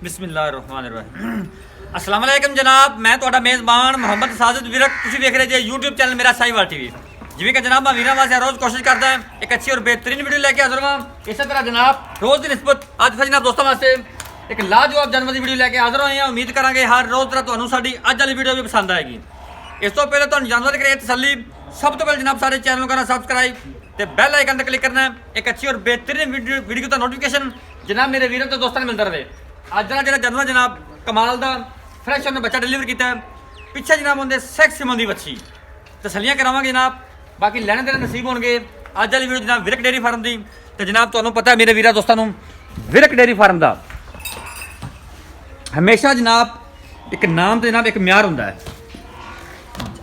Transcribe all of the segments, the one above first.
ਬਿਸਮਿਲ੍ਲਾਹਿਰਰਹਿਮਾਨਿਰਰਹੀਮ। अस्सलाम वालेकुम जनाब, मैं ਤੁਹਾਡਾ ਮੇਜ਼ਬਾਨ ਮੁਹੰਮਦ ਸਾजिद ਵਿਰਕ। ਤੁਸੀਂ ਵੇਖ ਰਹੇ ਜੇ YouTube ਚੈਨਲ ਮੇਰਾ ਸਾਈਵਾਲ ਟੀਵੀ। ਜਿਵੇਂ ਕਿ ਜਨਾਬ ਮੈਂ ਵੀਰਾਂ ਵਾਸਤੇ ਰੋਜ਼ ਕੋਸ਼ਿਸ਼ ਕਰਦਾ ਹਾਂ ਇੱਕ ਅੱਛੀ ਔਰ ਬਿਹਤਰੀਨ ਵੀਡੀਓ ਲੈ ਕੇ ਹਾਜ਼ਰ ਹਾਂ। ਇਸੇ ਤਰ੍ਹਾਂ ਜਨਾਬ ਰੋਜ਼ ਦੀ ਨਿਸਬਤ ਅੱਜ ਫਿਰ ਜਨਾਬ ਦੋਸਤਾਂ ਵਾਸਤੇ ਇੱਕ ਲਾਜਵਾਬ ਜਾਨਵਰ ਦੀ ਵੀਡੀਓ ਲੈ ਕੇ ਹਾਜ਼ਰ ਹੋਏ ਹਾਂ। ਉਮੀਦ ਕਰਾਂਗੇ ਹਰ ਰੋਜ਼ ਤਰ੍ਹਾਂ ਤੁਹਾਨੂੰ ਸਾਡੀ ਅੱਜ ਵਾਲੀ ਵੀਡੀਓ ਵੀ ਪਸੰਦ ਆਏਗੀ। ਇਸ ਤੋਂ ਪਹਿਲਾਂ ਤੁਹਾਨੂੰ ਜਾਨਵਰ ਦੀ ਕਰੀਏ ਤਸੱਲੀ, ਸਭ ਤੋਂ ਪਹਿਲਾਂ ਜਨਾਬ ਸਾਡੇ ਚੈਨਲ ਨੂੰ ਕਰਨਾ ਸਬਸਕ੍ਰਾਈਬ ਤੇ ਬੈਲ ਆਈਕਨ ਤੇ ਕਲਿੱਕ ਕਰਨਾ ਹੈ। ਇੱਕ ਅੱਛੀ ਔਰ ਬਿਹਤਰੀਨ ਵੀਡੀਓ ਦਾ ਨੋਟੀਫਿਕੇਸ਼ਨ ਜਨਾਬ ਮੇਰੇ ਵੀਰਾਂ ਤੇ ਦੋਸਤਾਂ ਨੂੰ ਮਿਲਦਾ ਰਹੇ। ਅੱਜ ਦਾ ਜਿਹੜਾ ਜਾਨਵਰ ਜਨਾਬ ਕਮਾਲ ਦਾ फ्रैश हमने बच्चा डिलीवर किया है। पिछे जनाब होंगे सैक्स सिमन की बच्ची तसलियां करावांगे जनाब, बाकी लैने देने नसीब होंगे। अज वाली वीडियो जनाब विरक डेयरी फार्म की। तो जनाब तुहानूं पता है मेरे वीरां दोस्तां नूं विरक डेयरी फार्म का हमेशा जनाब एक नाम तो जनाब एक म्यार हुंदा है।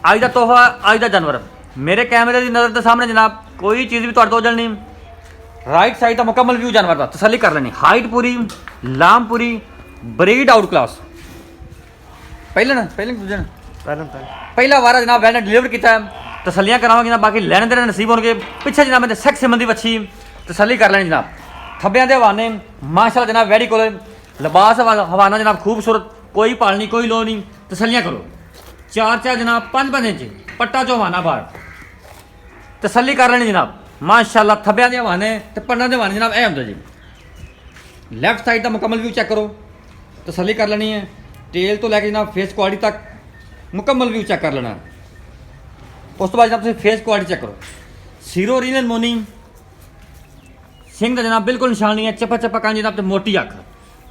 अज का तोहफा अज का जानवर मेरे कैमरे की नज़र के सामने जनाब कोई चीज़ भी तुहाडे तो ओझल नहीं। राइट साइड का मुकम्मल व्यू जानवर का तसली कर लेनी। हाइट पूरी, लाम पूरी, ब्रीड आउट क्लास। पहला वारा जनाब वैन ने डिलीवर किया है। तसलियां करावांगे जनाब, बाकी लैने देने नसीब होंगे। पिछे जनाब मैं सैक्स सिमन की बच्ची तसली कर लेनी जनाब। थब्बियां दे हवाने माशाल्लाह जनाब वैडी कोल लिबास हवाना जनाब खूबसूरत, कोई पालनी कोई लो नहीं। तसलियां करो 4 जनाब 5 इंच पट्टा चो हवाना बाहर तसली कर लेनी जनाब माशाल्लाह। थब्बियां दे हवाने ते पन्ना दे हवाने जनाब ए हुंदा जी। लैफ्ट साइड का मुकम्मल व्यू चेक करो, तसली कर लेनी है। टेल तो लैके जनाब फेस क्वालिटी तक मुकम्मल व्यू चेक कर लेना। उस तो बाद जनाब तुम फेस क्वालिटी चेक करो। सीरो रीनल मोनी सिंह का जनाब बिल्कुल निशान नहीं है। चप्पा चप्पा कान जनाब तो मोटी अख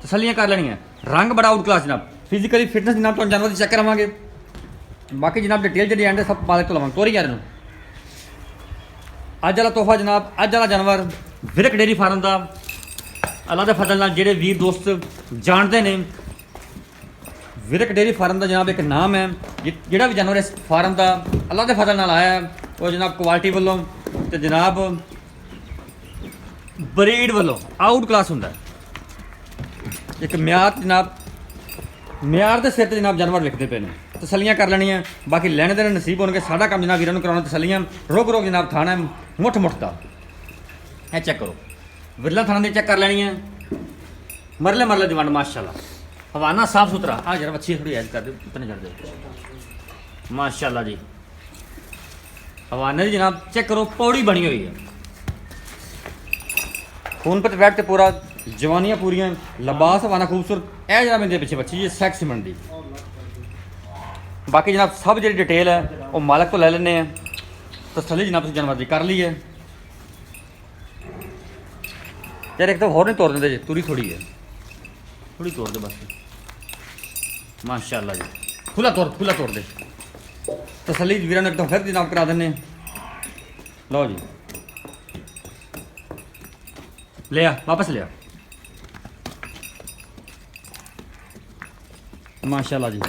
तसलियां कर लेनी है। रंग बड़ा आउट क्लास जनाब। फिजिकली फिटनेस जनाब तो जानवर की चेक करावांगे। बाकी जनाब डिटेल जी एंड सब मालिक तो लवांगे तोरी यार। अज वाला तोहफा जनाब अज वाला जानवर विरक डेयरी फार्म का अल्लाह के फजल नाल जेडे वीर दोस्त जानते हैं विरक डेयरी फार्म का जनाब एक नाम है। जोड़ा भी जानवर इस फार्म का अल्लाह के फजल नाल आया है वो जनाब क्वालिटी वालों तो जनाब ब्रीड वालों आउट क्लास होंगे। एक म्यार जनाब म्यार के सिर से जनाब जानवर विकते पे ने। तसलियां कर लेनी है, बाकी लैने देने नसीब होने। साडा काम जनाब वीरां नूं कराउणा तसलियां रोक रोक जनाब थाना मुठ मुठ का है चेक करो। विरला थाना दी चेक कर लेनी है। मरले मरले दी वंड माशाल्लाह हवाना साफ सुथरा। हाँ जरा अच्छी थोड़ी ऐड कर दो इतने चढ़ दो माशाल्लाह जी। हवाने जनाब चेक करो पौड़ी बनी हुई है। खून पर बैठ के पूरा जवानियाँ पूरियाँ लिबास हवाना खूबसूरत। ए जनाब मेरे पीछे बच्ची ये सैक्स सिमन दी। बाकी जनाब सब जी डिटेल है वो मालक तो ले लेने हैं। तसली जनाब जानवर की कर ली है यार। एक तो होर नहीं तोड़ देते तुरी थोड़ी है, थोड़ी तोड़ दे बस माशाल्लाह जी। खुला तोड़ दे तसली वीर ने एकदम फिर जनाब करा देने। लो जी ले आ वापस ले आ माशाल्लाह जी।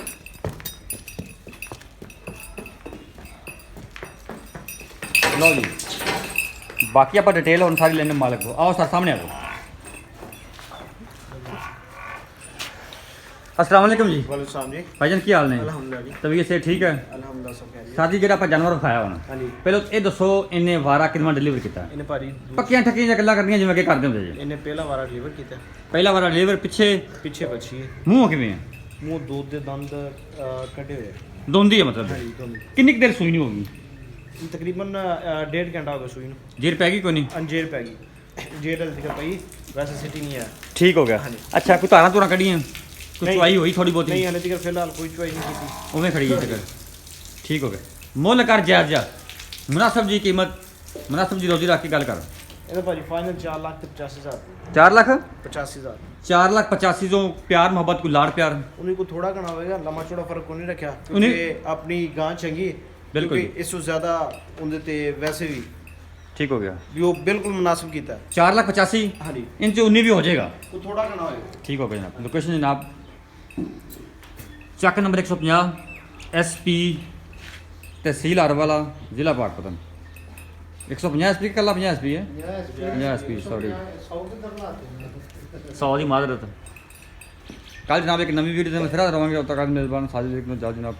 लो जी बाकी आप डिटेल हम सारी लेने मालिक को। आओ सर सामने आओ। अस्सलाम वालेकुम जी। वालेकुम जी। भाईजान की हाल ने? अल्हम्दुलिल्लाह जी। तबीयत से ठीक है? अल्हम्दुलिल्लाह सब खैरियत। साथी जेड़ा आप जानवर खाया होना हाँ जी। पहले ये दसो इन्हें वारा कितना डिलीवर किया? इन्हें भारी पक्कियां ठक्कियां गल्लां करनियां जिवें कि करदे हुंदे जी। इन्हें पहला वारा डिलीवर किया। पहला वारा डिलीवर पिछे पीछे बची है। मूंह किवें है? मुंह दूध दे दंद कटे हुए। दोंदी है मतलब? हाँ जी दोंद। कितनी देर सूई नहीं होगी? तकरीबन 1.5 घंटा हो गया सुई नूं। जीर पैगी कोई नहीं? अंजेर पै गई। जेर हल्दी का पई वैसे सिटी नहीं है। ठीक हो गया। हाँ जी। अच्छा कोई तारा तूरा कढ़ियां कुछ नहीं। चुवाई हुई थोड़ी बहुत? नहीं हले तक फिलहाल कोई चुवाई नहीं की। उवें खड़ी है चक्कर। ठीक हो गया। मुल कर जायज जा मुनासिब जी कीमत मुनासिब जी रोजी रख के गल कर। इन्हें भारी फाइनल 4,85,000। 4,85,000? 85,000 4,85,000 जो प्यार मोहब्बत को लाड़ प्यार उन्हीं को थोड़ा घना होगा। लम्बा चौड़ा फर्क को नहीं रखा उन्हीं- क्योंकि अपनी गां चंगी बिल्कुल। इससे ज्यादा उनके ते वैसे भी ठीक हो गया। वो बिल्कुल मुनासिब किया। 4,85,000 हाँ जी। इंच 19 भी हो जाएगा। वो थोड़ा घना होगा। ठीक हो गया जनाब। लोकेशन जनाब चक नंबर 150 SP तहसील अरवाला ज़िला पाकपतन। 150 SP कल्ला 50 SP है? 50 SP सॉरी 100 की माजरत। कल जनाब एक नवी वीडियो में फिर रहोगे। तब तक मेजबान साजिद जनाब